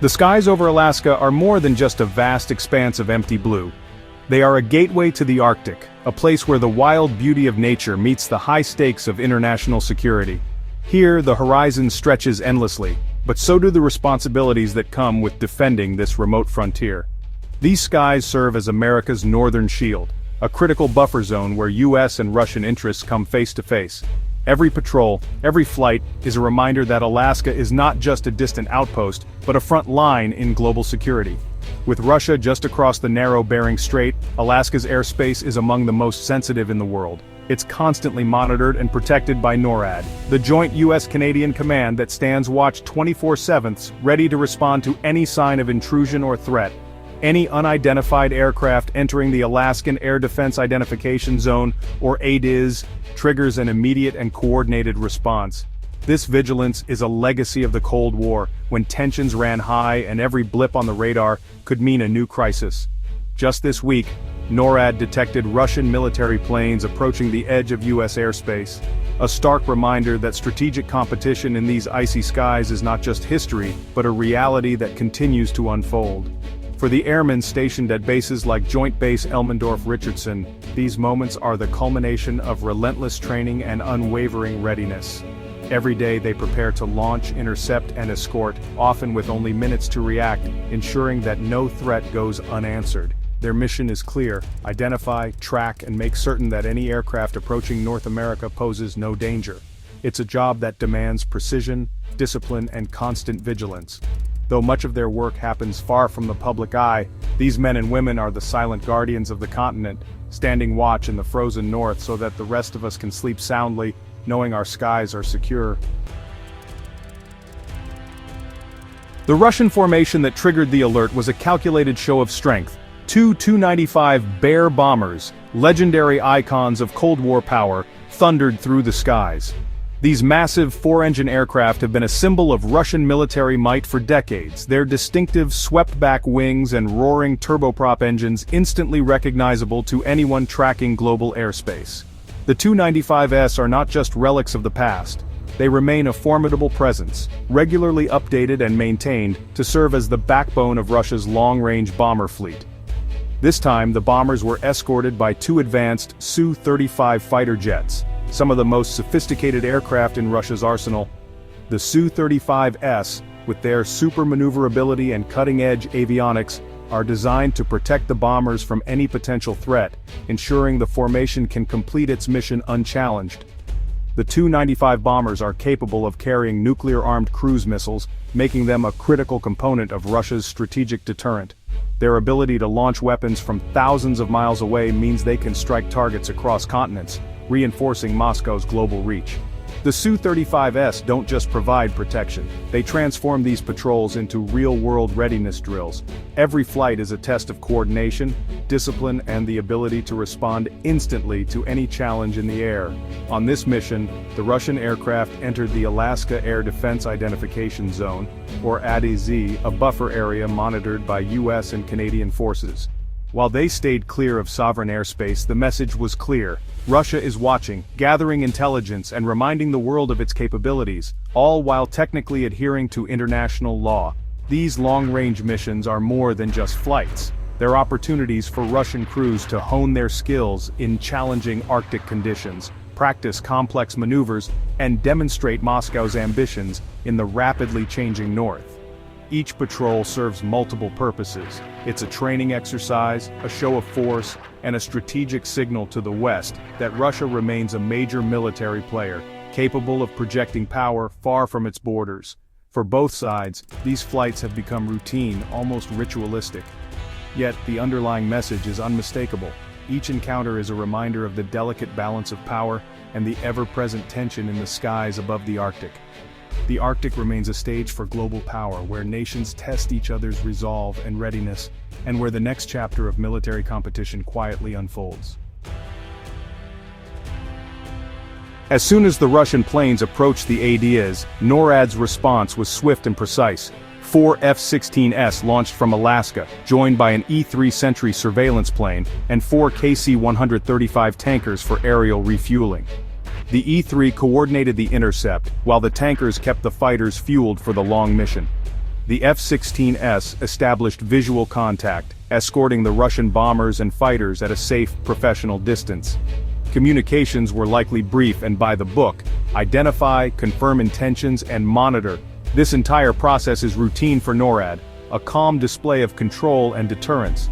The skies over Alaska are more than just a vast expanse of empty blue. They are a gateway to the Arctic, a place where the wild beauty of nature meets the high stakes of international security. Here, the horizon stretches endlessly, but so do the responsibilities that come with defending this remote frontier. These skies serve as America's northern shield, a critical buffer zone where US and Russian interests come face to face. Every patrol, every flight, is a reminder that Alaska is not just a distant outpost, but a front line in global security. With Russia just across the narrow Bering Strait, Alaska's airspace is among the most sensitive in the world. It's constantly monitored and protected by NORAD, the joint US-Canadian command that stands watch 24/7, ready to respond to any sign of intrusion or threat. Any unidentified aircraft entering the Alaskan Air Defense Identification Zone, or ADIZ, triggers an immediate and coordinated response. This vigilance is a legacy of the Cold War, when tensions ran high and every blip on the radar could mean a new crisis. Just this week, NORAD detected Russian military planes approaching the edge of US airspace. A stark reminder that strategic competition in these icy skies is not just history, but a reality that continues to unfold. For the airmen stationed at bases like Joint Base Elmendorf-Richardson, these moments are the culmination of relentless training and unwavering readiness. Every day they prepare to launch, intercept, and escort, often with only minutes to react, ensuring that no threat goes unanswered. Their mission is clear: identify, track, and make certain that any aircraft approaching North America poses no danger. It's a job that demands precision, discipline, and constant vigilance. Though much of their work happens far from the public eye, these men and women are the silent guardians of the continent, standing watch in the frozen north so that the rest of us can sleep soundly, knowing our skies are secure. The Russian formation that triggered the alert was a calculated show of strength. Two Tu-95 Bear bombers, legendary icons of Cold War power, thundered through the skies. These massive four-engine aircraft have been a symbol of Russian military might for decades, their distinctive swept-back wings and roaring turboprop engines instantly recognizable to anyone tracking global airspace. The Tu-95S are not just relics of the past. They remain a formidable presence, regularly updated and maintained to serve as the backbone of Russia's long-range bomber fleet. This time, the bombers were escorted by two advanced Su-35 fighter jets, some of the most sophisticated aircraft in Russia's arsenal. The Su-35S, with their super maneuverability and cutting-edge avionics, are designed to protect the bombers from any potential threat, ensuring the formation can complete its mission unchallenged. The Tu-95 bombers are capable of carrying nuclear-armed cruise missiles, making them a critical component of Russia's strategic deterrent. Their ability to launch weapons from thousands of miles away means they can strike targets across continents, reinforcing Moscow's global reach. The Su-35S don't just provide protection, they transform these patrols into real-world readiness drills. Every flight is a test of coordination, discipline, and the ability to respond instantly to any challenge in the air. On this mission, the Russian aircraft entered the Alaska Air Defense Identification Zone, or ADIZ, a buffer area monitored by US and Canadian forces. While they stayed clear of sovereign airspace, the message was clear. Russia is watching, gathering intelligence and reminding the world of its capabilities, all while technically adhering to international law. These long-range missions are more than just flights. They're opportunities for Russian crews to hone their skills in challenging Arctic conditions, practice complex maneuvers, and demonstrate Moscow's ambitions in the rapidly changing north. Each patrol serves multiple purposes. It's a training exercise, a show of force, and a strategic signal to the West that Russia remains a major military player, capable of projecting power far from its borders. For both sides, these flights have become routine, almost ritualistic. Yet, the underlying message is unmistakable. Each encounter is a reminder of the delicate balance of power and the ever-present tension in the skies above the Arctic. The Arctic remains a stage for global power, where nations test each other's resolve and readiness, and where the next chapter of military competition quietly unfolds. As soon as the Russian planes approached the ADIZ, NORAD's response was swift and precise. 4 F-16S launched from Alaska, joined by an E-3 Sentry surveillance plane, and 4 KC-135 tankers for aerial refueling. The E-3 coordinated the intercept, while the tankers kept the fighters fueled for the long mission. The F-16S established visual contact, escorting the Russian bombers and fighters at a safe, professional distance. Communications were likely brief and by the book: identify, confirm intentions, and monitor. This entire process is routine for NORAD, a calm display of control and deterrence.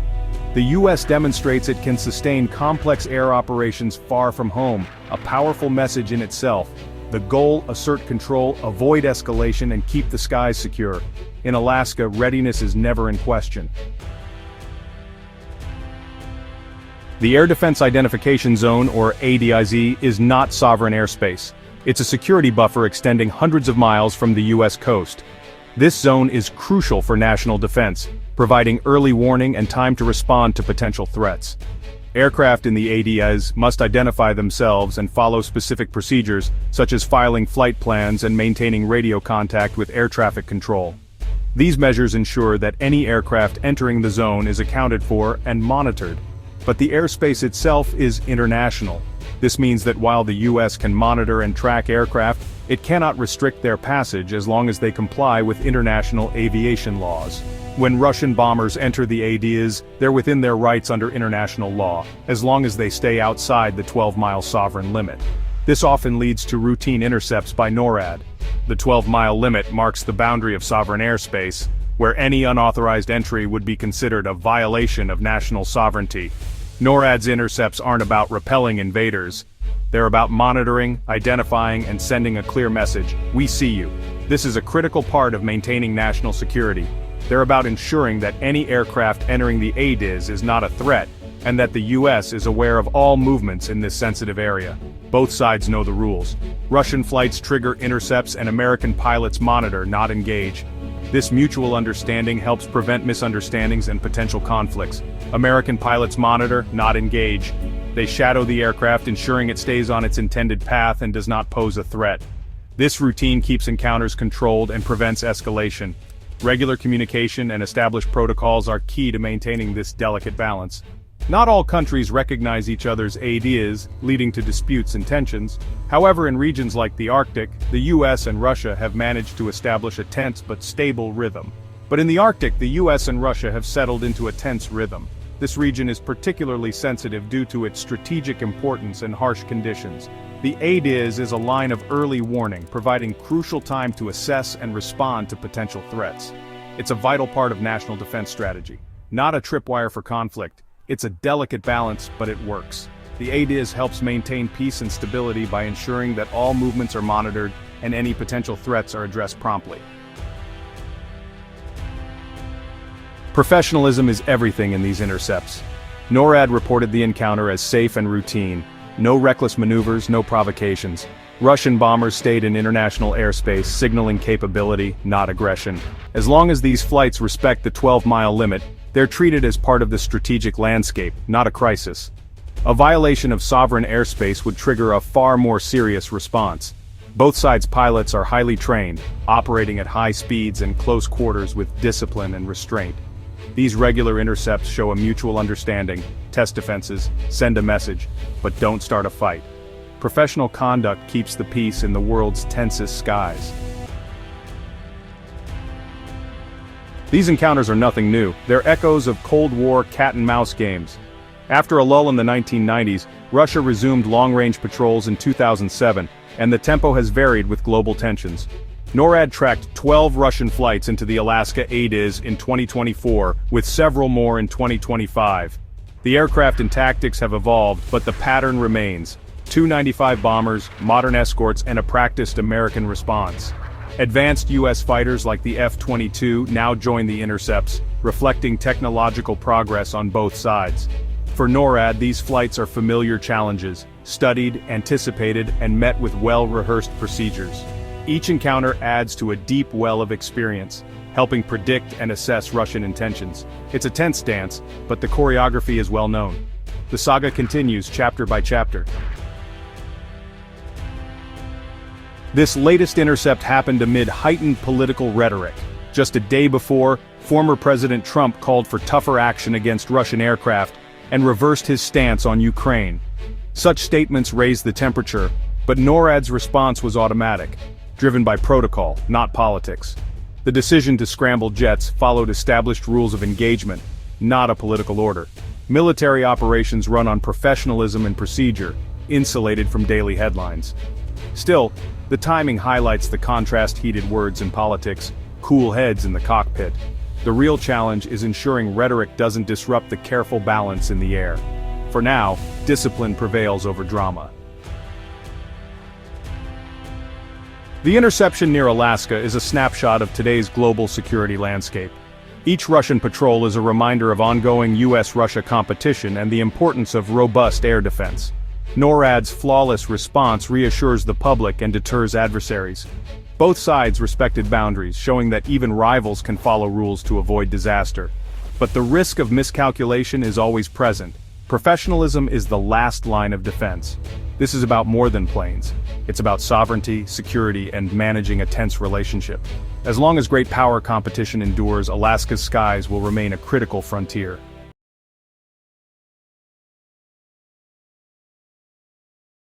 The US demonstrates it can sustain complex air operations far from home, a powerful message in itself. The goal: assert control, avoid escalation, and keep the skies secure. In Alaska, readiness is never in question. The Air Defense Identification Zone, or ADIZ, is not sovereign airspace. It's a security buffer extending hundreds of miles from the US coast. This zone is crucial for national defense, providing early warning and time to respond to potential threats. Aircraft in the ADIZ must identify themselves and follow specific procedures, such as filing flight plans and maintaining radio contact with air traffic control. These measures ensure that any aircraft entering the zone is accounted for and monitored. But the airspace itself is international. This means that while the US can monitor and track aircraft, it cannot restrict their passage as long as they comply with international aviation laws. When Russian bombers enter the ADIZ, they're within their rights under international law, as long as they stay outside the 12-mile sovereign limit. This often leads to routine intercepts by NORAD. The 12-mile limit marks the boundary of sovereign airspace, where any unauthorized entry would be considered a violation of national sovereignty. NORAD's intercepts aren't about repelling invaders. They're about monitoring, identifying, and sending a clear message: we see you. This is a critical part of maintaining national security. They're about ensuring that any aircraft entering the ADIZ is not a threat, and that the US is aware of all movements in this sensitive area. Both sides know the rules. Russian flights trigger intercepts and American pilots monitor, not engage. This mutual understanding helps prevent misunderstandings and potential conflicts. American pilots monitor, not engage. They shadow the aircraft, ensuring it stays on its intended path and does not pose a threat. This routine keeps encounters controlled and prevents escalation. Regular communication and established protocols are key to maintaining this delicate balance. Not all countries recognize each other's ADIZ, leading to disputes and tensions. However, in regions like the Arctic, the US and Russia have managed to establish a tense but stable rhythm. But in the Arctic, the US and Russia have settled into a tense rhythm. This region is particularly sensitive due to its strategic importance and harsh conditions. The ADIZ is a line of early warning, providing crucial time to assess and respond to potential threats. It's a vital part of national defense strategy. Not a tripwire for conflict. It's a delicate balance, but it works. The ADIZ helps maintain peace and stability by ensuring that all movements are monitored and any potential threats are addressed promptly. Professionalism is everything in these intercepts. NORAD reported the encounter as safe and routine. No reckless maneuvers, no provocations. Russian bombers stayed in international airspace, signaling capability, not aggression. As long as these flights respect the 12-mile limit, they're treated as part of the strategic landscape, not a crisis. A violation of sovereign airspace would trigger a far more serious response. Both sides' pilots are highly trained, operating at high speeds and close quarters with discipline and restraint. These regular intercepts show a mutual understanding: test defenses, send a message, but don't start a fight. Professional conduct keeps the peace in the world's tensest skies. These encounters are nothing new. They're echoes of Cold War cat-and-mouse games. After a lull in the 1990s, Russia resumed long-range patrols in 2007, and the tempo has varied with global tensions. NORAD tracked 12 Russian flights into the Alaska ADIZ in 2024, with several more in 2025. The aircraft and tactics have evolved, but the pattern remains: Tu-95 bombers, modern escorts, and a practiced American response. Advanced US fighters like the F-22 now join the intercepts, reflecting technological progress on both sides. For NORAD, these flights are familiar challenges, studied, anticipated, and met with well-rehearsed procedures. Each encounter adds to a deep well of experience, helping predict and assess Russian intentions. It's a tense dance, but the choreography is well known. The saga continues chapter by chapter. This latest intercept happened amid heightened political rhetoric. Just a day before, former President Trump called for tougher action against Russian aircraft and reversed his stance on Ukraine. Such statements raised the temperature, but NORAD's response was automatic, driven by protocol, not politics. The decision to scramble jets followed established rules of engagement, not a political order. Military operations run on professionalism and procedure, insulated from daily headlines. Still, the timing highlights the contrast-heated words in politics, cool heads in the cockpit. The real challenge is ensuring rhetoric doesn't disrupt the careful balance in the air. For now, discipline prevails over drama. The interception near Alaska is a snapshot of today's global security landscape. Each Russian patrol is a reminder of ongoing US-Russia competition and the importance of robust air defense. NORAD's flawless response reassures the public and deters adversaries. Both sides respected boundaries, showing that even rivals can follow rules to avoid disaster. But the risk of miscalculation is always present. Professionalism is the last line of defense. This is about more than planes. It's about sovereignty, security, and managing a tense relationship. As long as great power competition endures, Alaska's skies will remain a critical frontier.